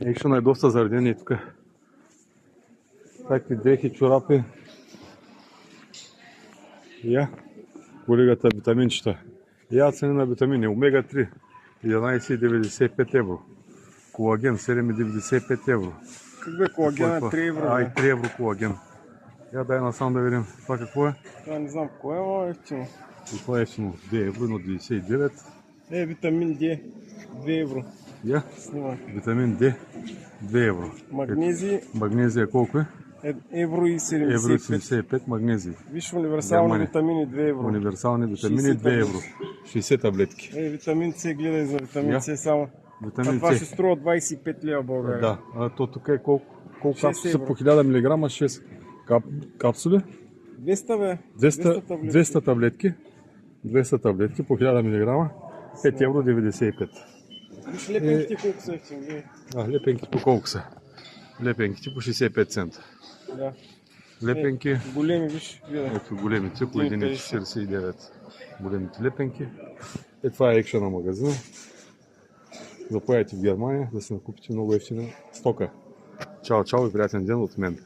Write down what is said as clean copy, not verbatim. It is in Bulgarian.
Екшън е доста зареден и тук. Такви дрехи, чорапи. Я, колегата витаминчета. Я цени на витамини. Омега-3 11,95 евро. Колаген 7,95 евро. Как бе колагена 3 евро? Ай, 3 евро колаген. Я дай насам да видим това какво е. Това не знам кое е, но ефтино. И това е ефтино. 2 евро, 1,99. Витамин D 2 евро. Я, Снимай. витамин D 2 евро. Магнезий Магнезия колко е? евро и 75. Евро и 75 магнезий. Виж универсални Германия. витамини 2 евро. Универсални витамини 60 2 евро. 60 таблетки. Витамин С, гледай за витамин С само. Витамин Това С. ще струва 25 лева в България. Да, а то тук е колко 6 капсули са евро. по 1000 мг, 6 капсули. 200 бе. 200 таблетки. 200 таблетки по 1000 мг. 5 евро 95. Виж лепенките колко са ефтини. Лепенките по колко са? Лепенките по 65 цента. Да. Лепенки. Големи, виж. Ето големите по 1,49. Големите лепенки. Това е екшън на магазина. Заповядайте в Германия да си накупите много ефтина стока. Чао, чао и приятен ден от мен.